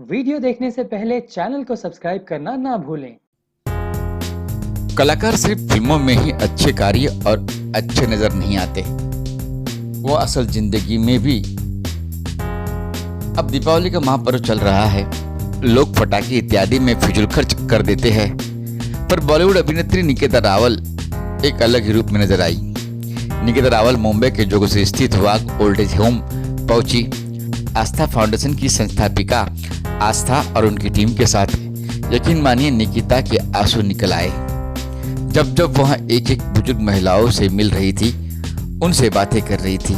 Video देखने से पहले चैनल को सब्सक्राइब करना ना भूलें। कलाकार सिर्फ फिल्मों में ही अच्छे कार्य और अच्छे नजर नहीं आते, वो असल जिंदगी में भी। अब दीपावली का महापर्व चल रहा है, लोग पटाखे इत्यादि में फिजूल खर्च कर देते हैं, पर बॉलीवुड अभिनेत्री निकिता रावल एक अलग ही रूप में नजर आई। निकिता रावल मुंबई के जोगो से स्थित वाघ ओल्ड एज होम पहुंची। आस्था फाउंडेशन की संस्थापिका आस्था और उनकी टीम के साथ यकीन मानिए निकिता के आंसू निकल आए जब जब वह एक एक बुजुर्ग महिलाओं से मिल रही थी, उनसे बातें कर रही थी।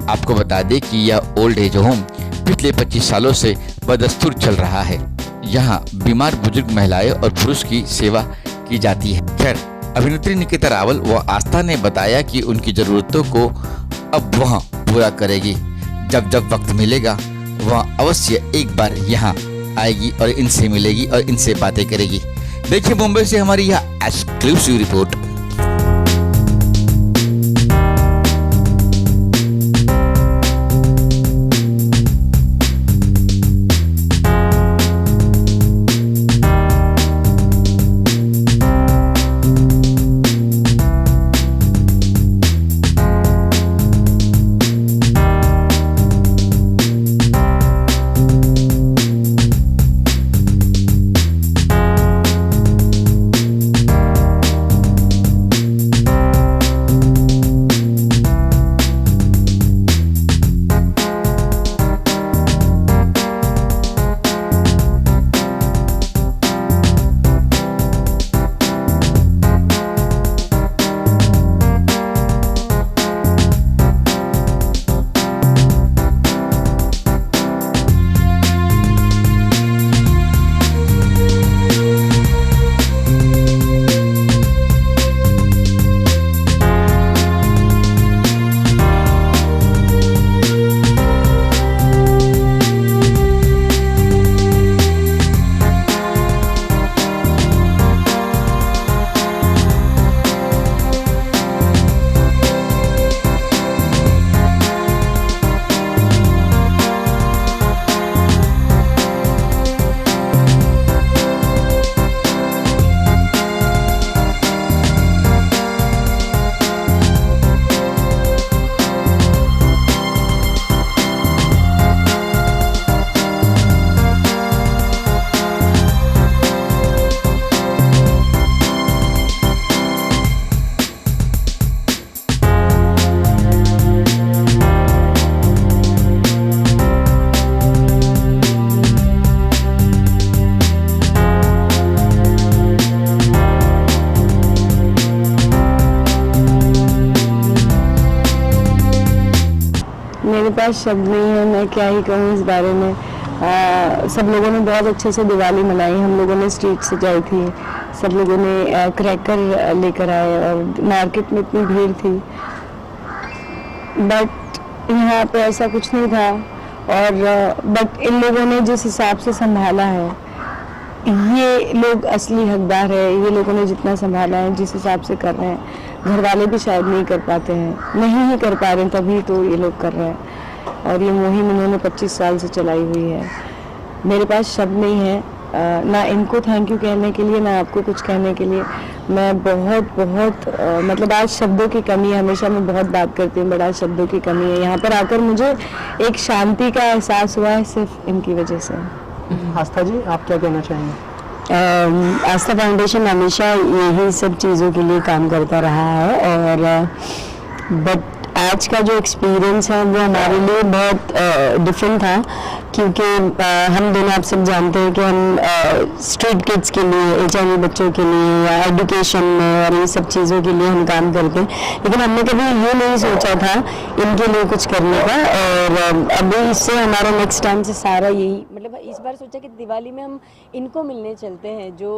आपको बता दें कि यह ओल्ड एज होम पिछले 25 सालों से बदस्तूर चल रहा है। यहाँ बीमार बुजुर्ग महिलाएं और पुरुष की सेवा की जाती है। खैर, अभिनेत्री निकिता रावल व आस्था ने बताया कि उनकी जरूरतों को अब वह पूरा करेगी। जब जब वक्त मिलेगा वह अवश्य एक बार यहाँ आएगी और इनसे मिलेगी और इनसे बातें करेगी। देखिए मुंबई से हमारी यह एक्सक्लूसिव रिपोर्ट। मेरे पास शब्द नहीं है, मैं क्या ही कहूँ इस बारे में। सब लोगों ने बहुत अच्छे से दिवाली मनाई। हम लोगों ने स्ट्रीट सजाई थी, सब लोगों ने क्रैकर लेकर आए और मार्केट में इतनी भीड़ थी, बट यहाँ पे ऐसा कुछ नहीं था। और बट इन लोगों ने जिस हिसाब से संभाला है, ये लोग असली हकदार है। ये लोगों ने जितना संभाला है, जिस हिसाब से कर रहे हैं, घर वाले भी शायद नहीं कर पाते हैं, नहीं ही कर पा रहे हैं, तभी तो ये लोग कर रहे हैं। और ये मुहिम इन्होंने 25 साल से चलाई हुई है। मेरे पास शब्द नहीं है, ना इनको थैंक यू कहने के लिए, ना आपको कुछ कहने के लिए। मैं बहुत मतलब आज शब्दों की कमी है। हमेशा मैं बहुत बात करती हूँ, बड़ा शब्दों की कमी है। यहाँ पर आकर मुझे एक शांति का एहसास हुआ है, सिर्फ इनकी वजह से। आस्था जी, आप क्या कहना चाहेंगे? आस्था फाउंडेशन हमेशा यही सब चीज़ों के लिए काम करता रहा है, और बट आज का जो एक्सपीरियंस है वो हमारे लिए बहुत डिफरेंट था, क्योंकि हम दोनों आप सब जानते हैं कि हम स्ट्रीट किड्स के लिए, HIV बच्चों के लिए या एजुकेशन में और ये सब चीज़ों के लिए हम काम करते हैं। लेकिन हमने कभी ये नहीं सोचा था इनके लिए कुछ करने का। और अभी इससे हमारा नेक्स्ट टाइम से सारा यही, मतलब इस बार सोचा कि दिवाली में हम इनको मिलने चलते हैं जो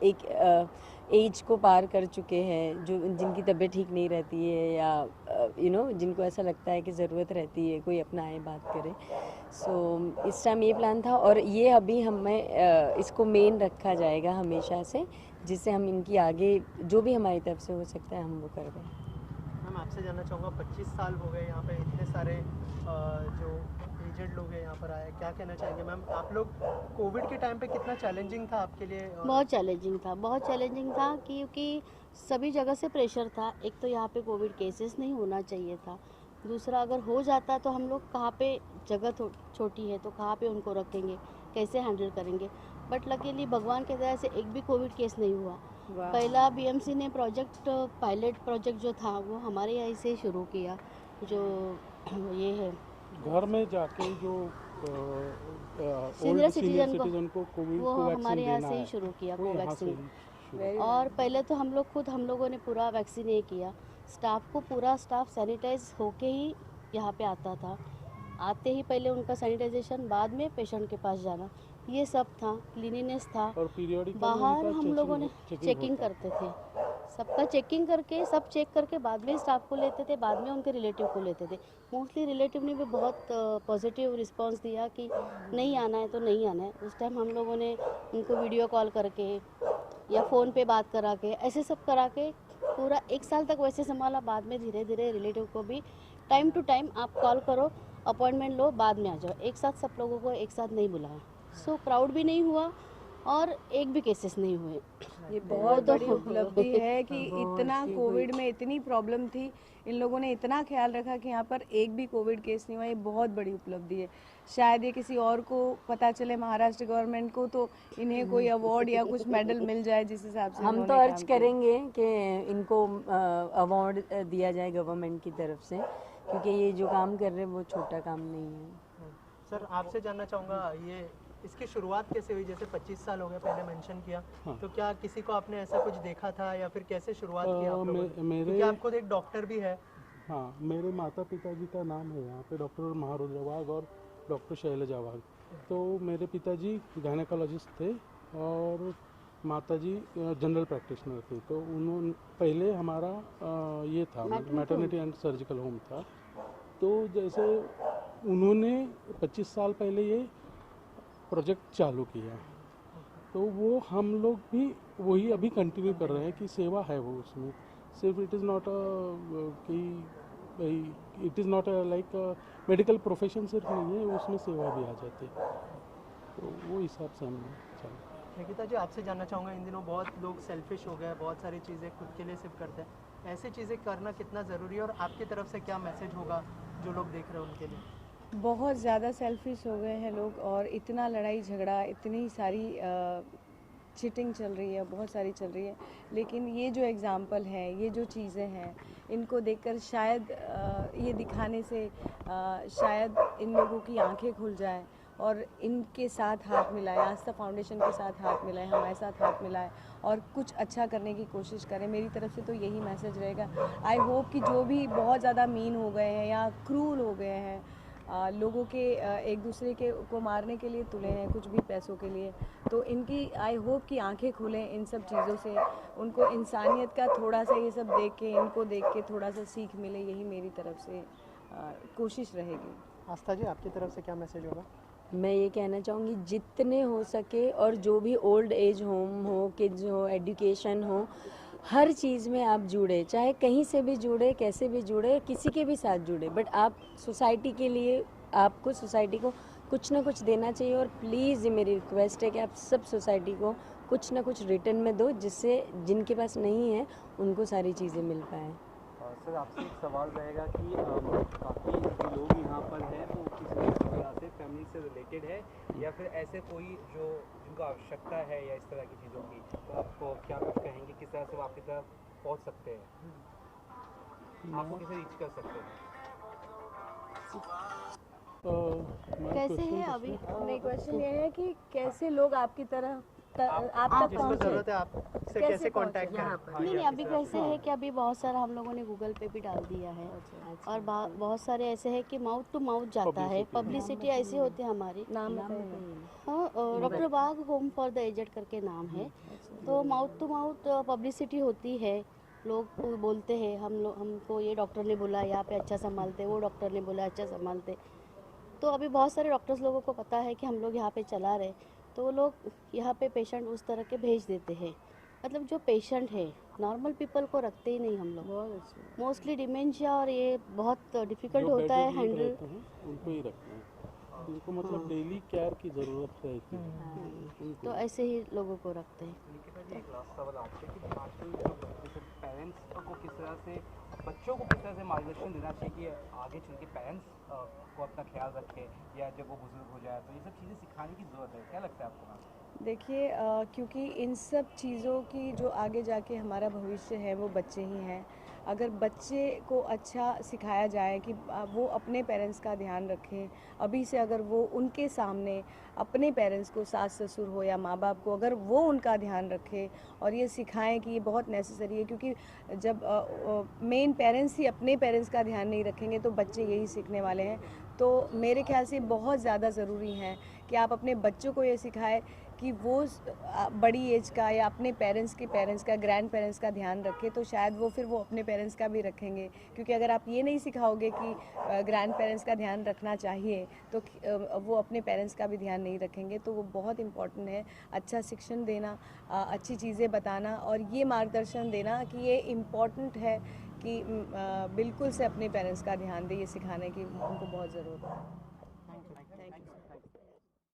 एक एज को पार कर चुके हैं, जो जिनकी तबीयत ठीक नहीं रहती है, या जिनको ऐसा लगता है कि ज़रूरत रहती है कोई अपना आए बात करे। सो इस टाइम ये प्लान था, और ये अभी हमें इसको मेन रखा जाएगा हमेशा से, जिससे हम इनकी आगे जो भी हमारी तरफ से हो सकता है हम वो कर दें। आपसे जानना चाहूँगा 25 साल हो गए यहाँ पे, इतने सारे जो एजेड लोग हैं यहाँ पर आए, क्या कहना चाहेंगे मैम? आप लोग कोविड के टाइम पे कितना चैलेंजिंग था आपके लिए? बहुत चैलेंजिंग था क्योंकि सभी जगह से प्रेशर था। एक तो यहाँ पे कोविड केसेस नहीं होना चाहिए था, दूसरा अगर हो जाता तो हम लोग कहाँ पे, जगह छोटी है तो कहाँ पे उनको रखेंगे, कैसे हैंडल करेंगे। बट लकीली भगवान के दया से एक भी कोविड केस नहीं हुआ। पहला बीएमसी ने पायलट प्रोजेक्ट जो था वो हमारे यहाँ से शुरू किया, जो ये है घर में जाके जो सीनियर सिटीजन को कोविड वो को हमारे यहाँ से ही है, शुरू किया वो यहाँ से कोवैक्सीन। ही शुरू। और पहले तो हम लोगों ने पूरा वैक्सीन ये किया, पूरा स्टाफ सैनिटाइज होके ही यहाँ पे आता था। आते ही पहले उनका सैनिटाइजेशन, बाद में पेशेंट के पास जाना, ये सब था। क्लीनिनेस था। और पीरियडिकली बाहर हम लोगों ने चेकिंग करते थे, सबका चेकिंग करके, सब चेक करके बाद में स्टाफ को लेते थे, बाद में उनके रिलेटिव को लेते थे। मोस्टली रिलेटिव ने भी बहुत पॉजिटिव रिस्पांस दिया कि नहीं आना है तो नहीं आना है। उस टाइम हम लोगों ने उनको वीडियो कॉल करके या फ़ोन पे बात करा के, ऐसे सब करा के पूरा 1 साल तक वैसे संभाला। बाद में धीरे धीरे रिलेटिव को भी टाइम टू टाइम आप कॉल करो, अपॉइंटमेंट लो, बाद में आ जाओ। एक साथ सब लोगों को एक साथ नहीं बुलाया। सो क्राउड भी नहीं हुआ और एक भी केसेस नहीं हुए। ये बहुत बड़ी उपलब्धि है कि इतना कोविड में इतनी प्रॉब्लम थी, इन लोगों ने इतना ख्याल रखा कि यहाँ पर एक भी कोविड केस नहीं हुआ। ये बहुत बड़ी उपलब्धि है। शायद ये किसी और को पता चले, महाराष्ट्र गवर्नमेंट को, तो इन्हें कोई अवार्ड या कुछ मेडल मिल जाए जिस हिसाब से हम तो अर्ज करेंगे कि इनको अवार्ड दिया जाए गवर्नमेंट की तरफ से, क्योंकि ये जो काम कर रहे हैं वो छोटा काम नहीं है। सर आपसे जानना चाहूँगा, ये इसकी शुरुआत कैसे हुई? जैसे 25 साल हो गए पहले मेंशन किया, हाँ। तो क्या किसी को आपने ऐसा कुछ देखा था या फिर कैसे शुरुआत की आप लोगों ने? मेरे क्योंकि आप खुद एक डॉक्टर भी है। हाँ, मेरे माता पिताजी का नाम है यहाँ पे डॉक्टर महारुद्र वाघ और डॉक्टर शैलजा वाघ। तो मेरे पिताजी गायनेकोलॉजिस्ट थे और माताजी जनरल प्रैक्टिशनर थी। तो उन्होंने पहले हमारा ये था मैटरनिटी एंड सर्जिकल होम था। तो जैसे उन्होंने 25 साल पहले ये प्रोजेक्ट चालू किया, तो वो हम लोग भी वही अभी कंटिन्यू कर रहे हैं कि सेवा है वो उसमें। सिर्फ इट इज़ नॉट कि it is not like medical profession सिर्फ नहीं है, उसमें सेवा भी आ जाती है। तो वो हिसाब से हम चल। निकिता जी आपसे जानना चाहूँगा, इन दिनों बहुत लोग सेल्फिश हो गए, बहुत सारी चीज़ें खुद के लिए सिर्फ करते हैं। ऐसी चीज़ें करना कितना ज़रूरी है और आपकी तरफ से क्या मैसेज होगा जो लोग देख रहे हैं उनके लिए? बहुत ज़्यादा सेल्फिश हो गए हैं लोग, और इतना लड़ाई झगड़ा, इतनी सारी चीटिंग चल रही है, बहुत सारी चल रही है। लेकिन ये जो एग्ज़ाम्पल है, ये जो चीज़ें हैं, इनको देखकर शायद ये दिखाने से शायद इन लोगों की आंखें खुल जाएं और इनके साथ हाथ मिलाएं, आस्था फाउंडेशन के साथ हाथ मिलाएं, हमारे साथ हाथ मिलाएं और कुछ अच्छा करने की कोशिश करें। मेरी तरफ से तो यही मैसेज रहेगा। आई होप कि जो भी बहुत ज़्यादा मीन हो गए हैं या क्रूल हो गए हैं, लोगों के एक दूसरे के को मारने के लिए तुले हैं, कुछ भी पैसों के लिए, तो इनकी आई होप कि आंखें खुलें इन सब चीज़ों से, उनको इंसानियत का थोड़ा सा ये सब देख के, इनको देख के थोड़ा सा सीख मिले। यही मेरी तरफ से कोशिश रहेगी। आस्था जी आपकी तरफ से क्या मैसेज होगा? मैं ये कहना चाहूँगी, जितने हो सके, और जो भी ओल्ड एज होम हो, किड्स हो, एजुकेशन हो, हर चीज़ में आप जुड़े, चाहे कहीं से भी जुड़े, कैसे भी जुड़े, किसी के भी साथ जुड़े, बट आप सोसाइटी के लिए, आपको सोसाइटी को कुछ ना कुछ देना चाहिए। और प्लीज़ ये मेरी रिक्वेस्ट है कि आप सब सोसाइटी को कुछ ना कुछ रिटर्न में दो, जिससे जिनके पास नहीं है उनको सारी चीज़ें मिल पाएँ। सर आपसे एक सवाल रहेगा कि काफ़ी जो लोग यहाँ पर हैं वो किसी न किसी तरह से फैमिली से रिलेटेड है या फिर ऐसे कोई जो जिनको आवश्यकता है या इस तरह की चीज़ों की, तो आपको क्या कुछ कहेंगे, किस तरह से वो आपकी तरफ पहुँच सकते हैं, आपको कैसे रीच कर सकते हैं? कैसे है अभी? नहीं, क्वेश्चन ये है कि कैसे लोग आपकी तरह आप तक जिसको पहुँचे। ज़रूरत है आपसे कैसे कांटेक्ट करें? नहीं, अभी कैसे है कि अभी बहुत सारा हम लोगों ने गूगल पे भी डाल दिया है और बहुत सारे ऐसे है कि माउथ टू माउथ जाता है, पब्लिसिटी ऐसी होती है हमारी। नाम हाँ, डॉक्टर बाघ होम फॉर द एजेड करके नाम है। तो माउथ टू माउथ पब्लिसिटी होती है, लोग बोलते हैं हमको ये डॉक्टर ने बोला यहाँ पे अच्छा संभालते, वो डॉक्टर ने बोला अच्छा संभालते। तो अभी बहुत सारे डॉक्टर्स लोगों को पता है कि हम लोग यहाँ पे चला रहे, तो वो लोग यहाँ पे पेशेंट उस तरह के भेज देते हैं। मतलब जो पेशेंट है नॉर्मल पीपल को रखते ही नहीं हम लोग, बहुत अच्छे। मोस्टली डिमेंशिया और ये बहुत डिफ़िकल्ट जो होता है बेड रिलीव हैंडल। रहते हैं उनको ही रखते हैं, उनको मतलब डेली केयर की ज़रूरत रहेगी उनको। तो ऐसे ही लोगों को रखते हैं। निकिता जी, एक लास्ट सवाल आपसे कि आजकल जो जैसे पेरेंट्स को किस तरह से, बच्चों को किस तरह से मार्गदर्शन देना चाहिए कि आगे चल के पेरेंट्स को अपना ख्याल रखें, या जब वो बुजुर्ग हो जाए तो ये सब चीज़ें सिखाने की ज़रूरत है, क्या लगता है आपको मैम? देखिए क्योंकि इन सब चीज़ों की जो आगे जाके हमारा भविष्य है वो बच्चे ही हैं। अगर बच्चे को अच्छा सिखाया जाए कि वो अपने पेरेंट्स का ध्यान रखें, अभी से अगर वो उनके सामने अपने पेरेंट्स को, सास ससुर हो या माँ बाप को, अगर वो उनका ध्यान रखें और ये सिखाएं कि ये बहुत नेसेसरी है, क्योंकि जब मेन पेरेंट्स ही अपने पेरेंट्स का ध्यान नहीं रखेंगे तो बच्चे यही सीखने वाले हैं। तो मेरे ख्याल से बहुत ज़्यादा ज़रूरी है कि आप अपने बच्चों को ये सिखाएं कि वो बड़ी एज का या अपने पेरेंट्स का, ग्रैंड पेरेंट्स का ध्यान रखें, तो शायद वो अपने पेरेंट्स का भी रखेंगे। क्योंकि अगर आप ये नहीं सिखाओगे कि ग्रैंड पेरेंट्स का ध्यान रखना चाहिए तो वो अपने पेरेंट्स का भी ध्यान नहीं रखेंगे। तो वो बहुत इम्पॉर्टेंट है, अच्छा शिक्षण देना, अच्छी चीज़ें बताना और ये मार्गदर्शन देना कि ये इम्पॉर्टेंट है कि बिल्कुल से अपने पेरेंट्स का ध्यान दें, ये सिखाने की उनको बहुत ज़रूरत है।